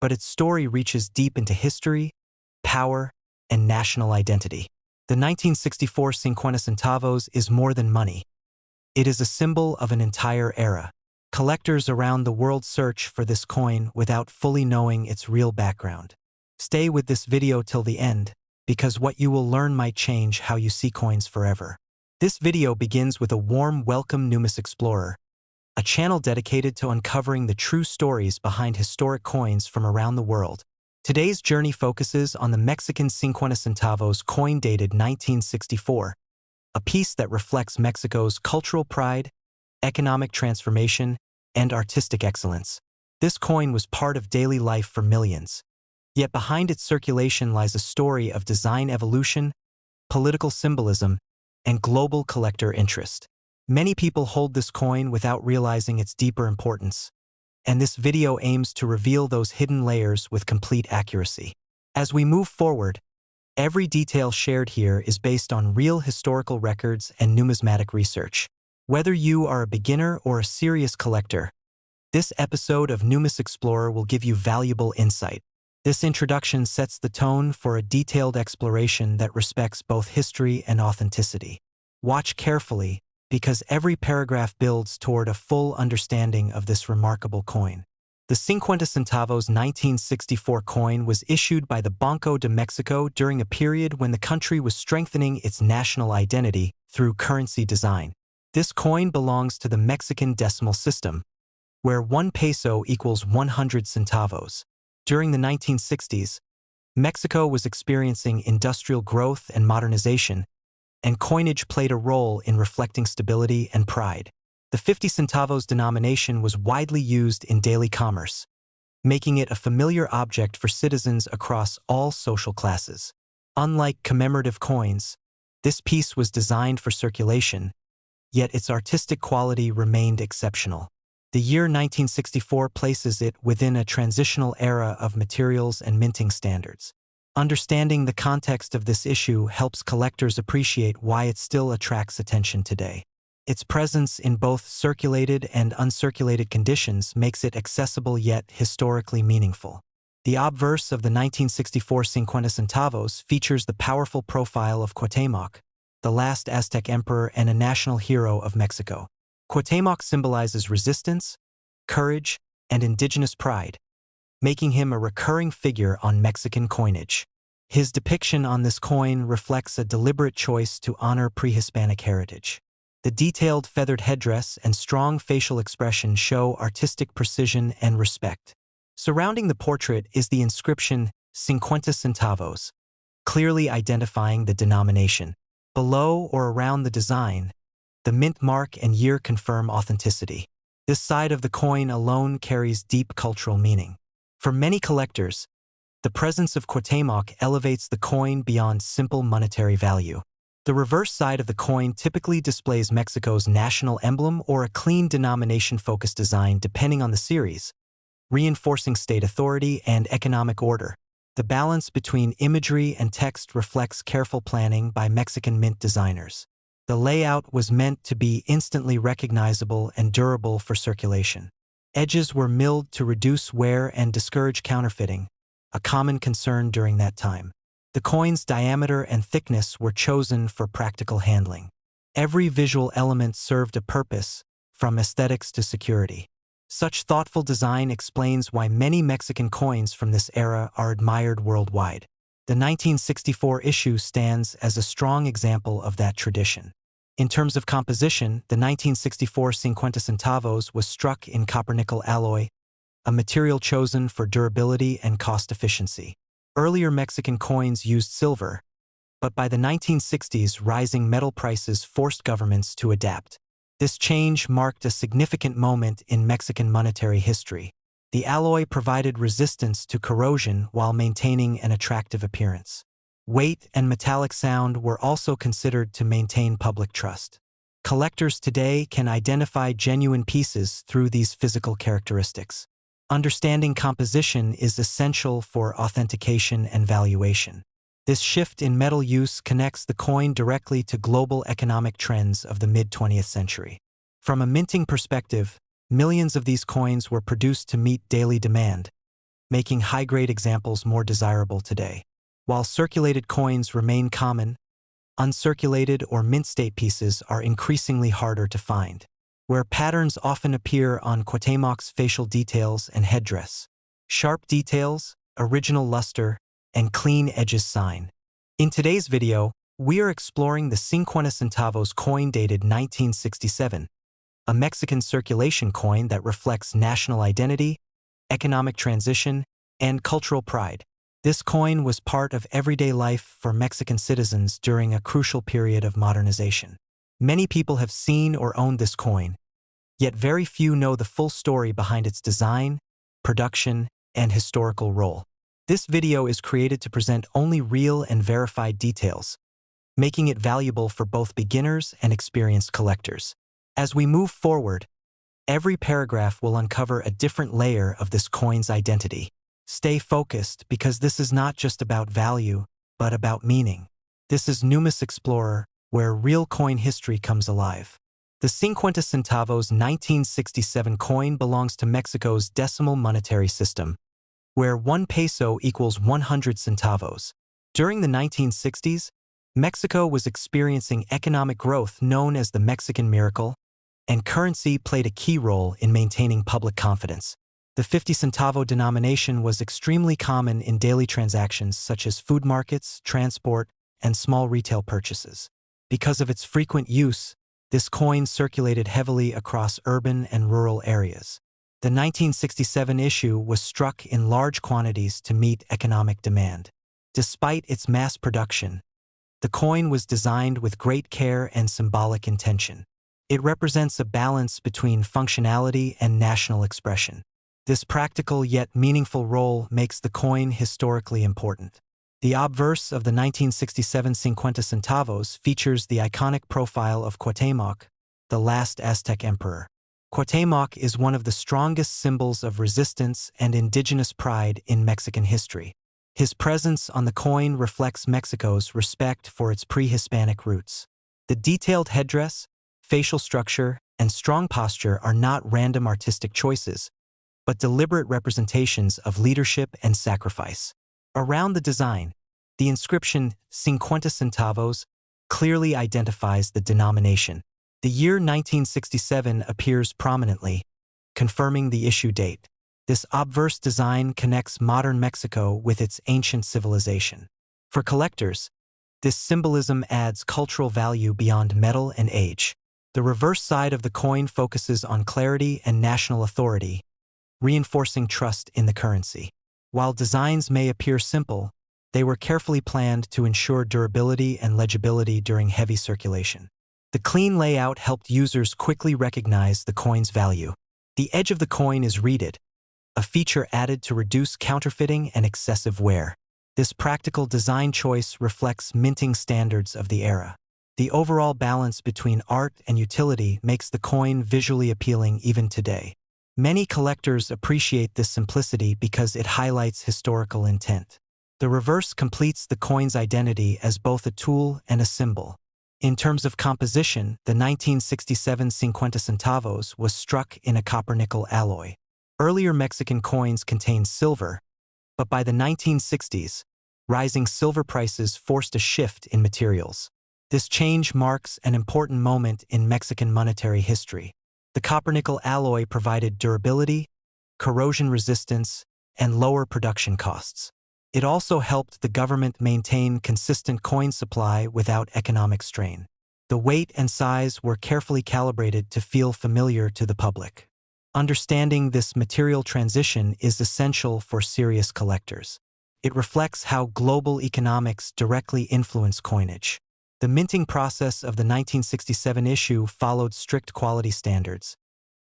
but its story reaches deep into history, power, and national identity. The 1964 Cincuenta Centavos is more than money. It is a symbol of an entire era. Collectors around the world search for this coin without fully knowing its real background. Stay with this video till the end, because what you will learn might change how you see coins forever. This video begins with a warm welcome Numis Explorer, a channel dedicated to uncovering the true stories behind historic coins from around the world. Today's journey focuses on the Mexican Cincuenta Centavos coin dated 1964, a piece that reflects Mexico's cultural pride, economic transformation, and artistic excellence. This coin was part of daily life for millions. Yet behind its circulation lies a story of design evolution, political symbolism, and global collector interest. Many people hold this coin without realizing its deeper importance, and this video aims to reveal those hidden layers with complete accuracy. As we move forward, every detail shared here is based on real historical records and numismatic research. Whether you are a beginner or a serious collector, this episode of Numis Explorer will give you valuable insight. This introduction sets the tone for a detailed exploration that respects both history and authenticity. Watch carefully, because every paragraph builds toward a full understanding of this remarkable coin. The Cincuenta Centavos 1964 coin was issued by the Banco de Mexico during a period when the country was strengthening its national identity through currency design. This coin belongs to the Mexican decimal system, where 1 peso equals 100 centavos. During the 1960s, Mexico was experiencing industrial growth and modernization, and coinage played a role in reflecting stability and pride. The 50 centavos denomination was widely used in daily commerce, making it a familiar object for citizens across all social classes. Unlike commemorative coins, this piece was designed for circulation, yet its artistic quality remained exceptional. The year 1964 places it within a transitional era of materials and minting standards. Understanding the context of this issue helps collectors appreciate why it still attracts attention today. Its presence in both circulated and uncirculated conditions makes it accessible yet historically meaningful. The obverse of the 1964 Cincuenta Centavos features the powerful profile of Cuauhtémoc, the last Aztec emperor and a national hero of Mexico. Cuauhtémoc symbolizes resistance, courage, and indigenous pride, making him a recurring figure on Mexican coinage. His depiction on this coin reflects a deliberate choice to honor pre-Hispanic heritage. The detailed feathered headdress and strong facial expression show artistic precision and respect. Surrounding the portrait is the inscription Cincuenta Centavos, clearly identifying the denomination. Below or around the design, the mint mark and year confirm authenticity. This side of the coin alone carries deep cultural meaning. For many collectors, the presence of Cuauhtémoc elevates the coin beyond simple monetary value. The reverse side of the coin typically displays Mexico's national emblem or a clean denomination-focused design depending on the series, reinforcing state authority and economic order. The balance between imagery and text reflects careful planning by Mexican mint designers. The layout was meant to be instantly recognizable and durable for circulation. Edges were milled to reduce wear and discourage counterfeiting, a common concern during that time. The coin's diameter and thickness were chosen for practical handling. Every visual element served a purpose, from aesthetics to security. Such thoughtful design explains why many Mexican coins from this era are admired worldwide. The 1964 issue stands as a strong example of that tradition. In terms of composition, the 1964 Cincuenta Centavos was struck in copper-nickel alloy, a material chosen for durability and cost efficiency. Earlier Mexican coins used silver, but by the 1960s, rising metal prices forced governments to adapt. This change marked a significant moment in Mexican monetary history. The alloy provided resistance to corrosion while maintaining an attractive appearance. Weight and metallic sound were also considered to maintain public trust. Collectors today can identify genuine pieces through these physical characteristics. Understanding composition is essential for authentication and valuation. This shift in metal use connects the coin directly to global economic trends of the mid-20th century. From a minting perspective, millions of these coins were produced to meet daily demand, making high-grade examples more desirable today. While circulated coins remain common, uncirculated or mint-state pieces are increasingly harder to find, where patterns often appear on Cuauhtémoc's facial details and headdress. Sharp details, original luster, and clean edges sign. In today's video, we are exploring the Cincuenta Centavos coin dated 1967, a Mexican circulation coin that reflects national identity, economic transition, and cultural pride. This coin was part of everyday life for Mexican citizens during a crucial period of modernization. Many people have seen or owned this coin, yet very few know the full story behind its design, production, and historical role. This video is created to present only real and verified details, making it valuable for both beginners and experienced collectors. As we move forward, every paragraph will uncover a different layer of this coin's identity. Stay focused because this is not just about value, but about meaning. This is Numis Explorer, where real coin history comes alive. The Cincuenta Centavos 1967 coin belongs to Mexico's decimal monetary system, where 1 peso equals 100 centavos. During the 1960s, Mexico was experiencing economic growth known as the Mexican Miracle, and currency played a key role in maintaining public confidence. The 50 centavo denomination was extremely common in daily transactions such as food markets, transport, and small retail purchases. Because of its frequent use, this coin circulated heavily across urban and rural areas. The 1967 issue was struck in large quantities to meet economic demand. Despite its mass production, the coin was designed with great care and symbolic intention. It represents a balance between functionality and national expression. This practical yet meaningful role makes the coin historically important. The obverse of the 1967 Cincuenta Centavos features the iconic profile of Cuauhtémoc, the last Aztec emperor. Cuauhtémoc is one of the strongest symbols of resistance and indigenous pride in Mexican history. His presence on the coin reflects Mexico's respect for its pre-Hispanic roots. The detailed headdress, facial structure, and strong posture are not random artistic choices, but deliberate representations of leadership and sacrifice. Around the design, the inscription Cincuenta Centavos clearly identifies the denomination. The year 1967 appears prominently, confirming the issue date. This obverse design connects modern Mexico with its ancient civilization. For collectors, this symbolism adds cultural value beyond metal and age. The reverse side of the coin focuses on clarity and national authority, reinforcing trust in the currency. While designs may appear simple, they were carefully planned to ensure durability and legibility during heavy circulation. The clean layout helped users quickly recognize the coin's value. The edge of the coin is reeded, a feature added to reduce counterfeiting and excessive wear. This practical design choice reflects minting standards of the era. The overall balance between art and utility makes the coin visually appealing even today. Many collectors appreciate this simplicity because it highlights historical intent. The reverse completes the coin's identity as both a tool and a symbol. In terms of composition, the 1967 Cincuenta Centavos was struck in a copper-nickel alloy. Earlier Mexican coins contained silver, but by the 1960s, rising silver prices forced a shift in materials. This change marks an important moment in Mexican monetary history. The copper-nickel alloy provided durability, corrosion resistance, and lower production costs. It also helped the government maintain consistent coin supply without economic strain. The weight and size were carefully calibrated to feel familiar to the public. Understanding this material transition is essential for serious collectors. It reflects how global economics directly influence coinage. The minting process of the 1967 issue followed strict quality standards.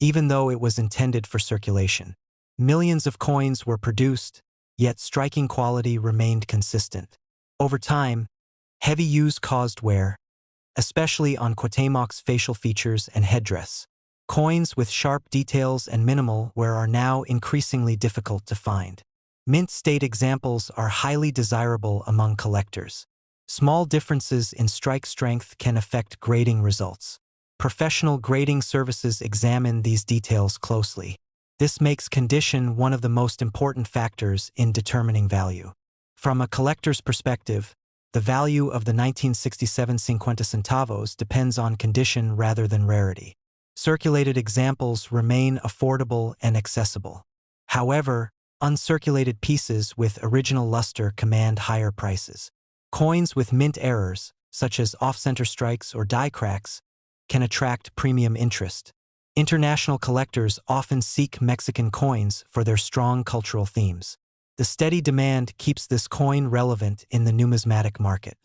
Even though it was intended for circulation, millions of coins were produced, yet striking quality remained consistent. Over time, heavy use caused wear, especially on Cuauhtémoc's facial features and headdress. Coins with sharp details and minimal wear are now increasingly difficult to find. Mint state examples are highly desirable among collectors. Small differences in strike strength can affect grading results. Professional grading services examine these details closely. This makes condition one of the most important factors in determining value. From a collector's perspective, the value of the 1967 Cincuenta Centavos depends on condition rather than rarity. Circulated examples remain affordable and accessible. However, uncirculated pieces with original luster command higher prices. Coins with mint errors, such as off-center strikes or die cracks, can attract premium interest. International collectors often seek Mexican coins for their strong cultural themes. The steady demand keeps this coin relevant in the numismatic market.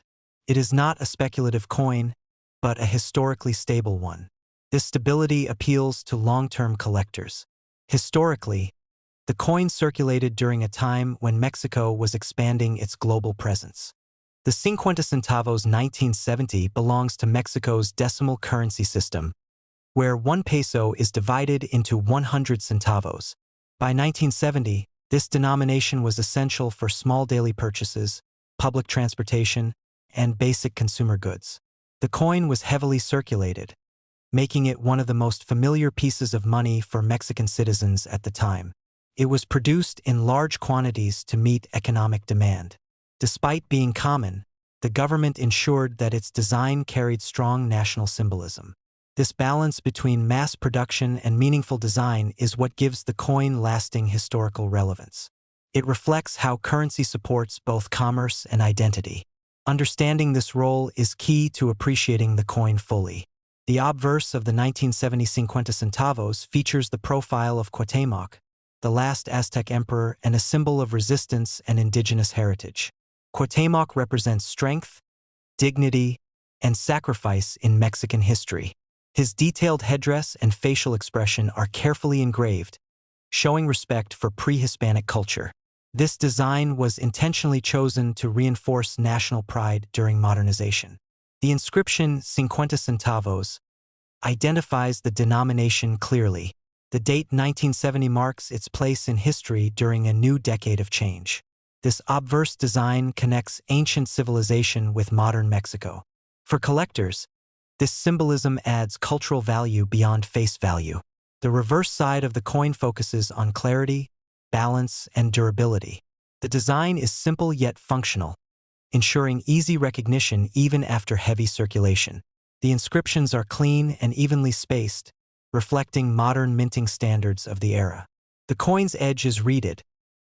It is not a speculative coin, but a historically stable one. This stability appeals to long-term collectors. Historically, the coin circulated during a time when Mexico was expanding its global presence. The Cincuenta Centavos 1970 belongs to Mexico's decimal currency system, where 1 peso is divided into 100 centavos. By 1970, this denomination was essential for small daily purchases, public transportation, and basic consumer goods. The coin was heavily circulated, making it one of the most familiar pieces of money for Mexican citizens at the time. It was produced in large quantities to meet economic demand. Despite being common, the government ensured that its design carried strong national symbolism. This balance between mass production and meaningful design is what gives the coin lasting historical relevance. It reflects how currency supports both commerce and identity. Understanding this role is key to appreciating the coin fully. The obverse of the 1970 Cincuenta Centavos features the profile of Cuauhtémoc, the last Aztec emperor and a symbol of resistance and indigenous heritage. Cuauhtémoc represents strength, dignity, and sacrifice in Mexican history. His detailed headdress and facial expression are carefully engraved, showing respect for pre-Hispanic culture. This design was intentionally chosen to reinforce national pride during modernization. The inscription Cincuenta Centavos identifies the denomination clearly. The date 1970 marks its place in history during a new decade of change. This obverse design connects ancient civilization with modern Mexico. For collectors, this symbolism adds cultural value beyond face value. The reverse side of the coin focuses on clarity, balance, and durability. The design is simple yet functional, ensuring easy recognition even after heavy circulation. The inscriptions are clean and evenly spaced, reflecting modern minting standards of the era. The coin's edge is reeded,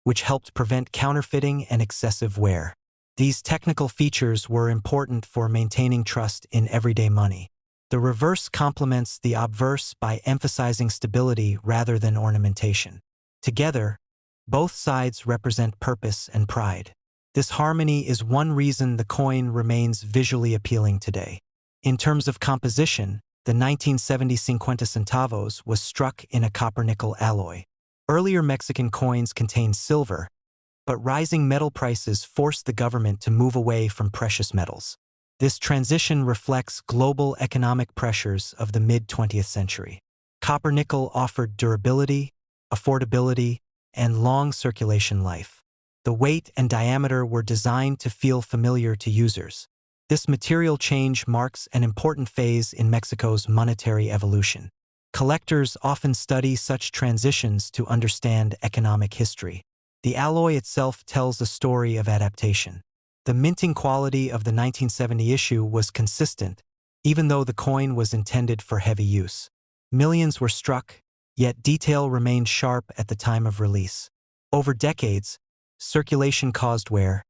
which helped prevent counterfeiting and excessive wear. These technical features were important for maintaining trust in everyday money. The reverse complements the obverse by emphasizing stability rather than ornamentation. Together, both sides represent purpose and pride. This harmony is one reason the coin remains visually appealing today. In terms of composition, the 1970 Cincuenta Centavos was struck in a copper-nickel alloy. Earlier Mexican coins contained silver, but rising metal prices forced the government to move away from precious metals. This transition reflects global economic pressures of the mid-20th century. Copper-nickel offered durability, affordability, and long circulation life. The weight and diameter were designed to feel familiar to users. This material change marks an important phase in Mexico's monetary evolution. Collectors often study such transitions to understand economic history. The alloy itself tells a story of adaptation. The minting quality of the 1970 issue was consistent, even though the coin was intended for heavy use. Millions were struck, yet detail remained sharp at the time of release. Over decades, circulation caused wear,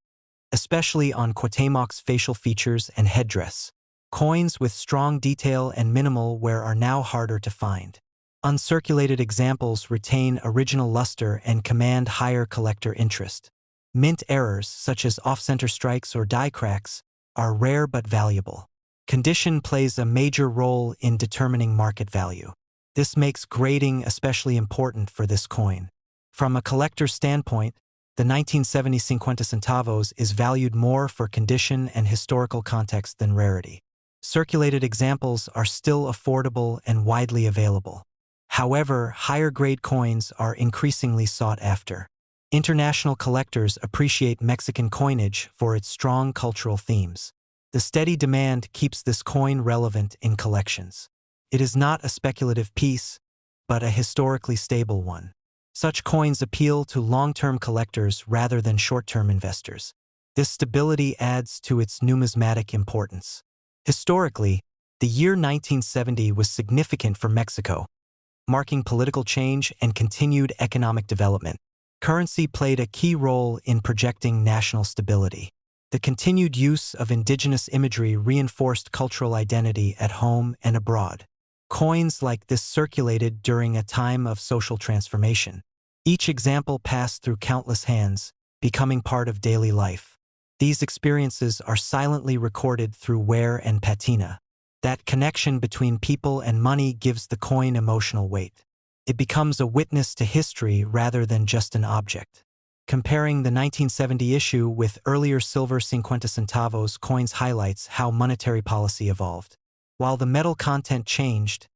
especially on Cuauhtémoc's facial features and headdress. Coins with strong detail and minimal wear are now harder to find. Uncirculated examples retain original luster and command higher collector interest. Mint errors, such as off-center strikes or die cracks, are rare but valuable. Condition plays a major role in determining market value. This makes grading especially important for this coin. From a collector's standpoint, the 1970 Cincuenta Centavos is valued more for condition and historical context than rarity. Circulated examples are still affordable and widely available. However, higher-grade coins are increasingly sought after. International collectors appreciate Mexican coinage for its strong cultural themes. The steady demand keeps this coin relevant in collections. It is not a speculative piece, but a historically stable one. Such coins appeal to long-term collectors rather than short-term investors. This stability adds to its numismatic importance. Historically, the year 1970 was significant for Mexico, marking political change and continued economic development. Currency played a key role in projecting national stability. The continued use of indigenous imagery reinforced cultural identity at home and abroad. Coins like this circulated during a time of social transformation. Each example passed through countless hands, becoming part of daily life. These experiences are silently recorded through wear and patina. That connection between people and money gives the coin emotional weight. It becomes a witness to history rather than just an object. Comparing the 1970 issue with earlier silver Cincuenta Centavos coins highlights how monetary policy evolved. While the metal content changed,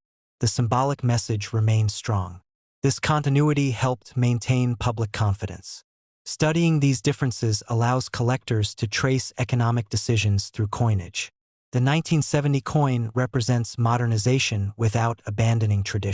the symbolic message remained strong. This continuity helped maintain public confidence. Studying these differences allows collectors to trace economic decisions through coinage. The 1970 coin represents modernization without abandoning tradition.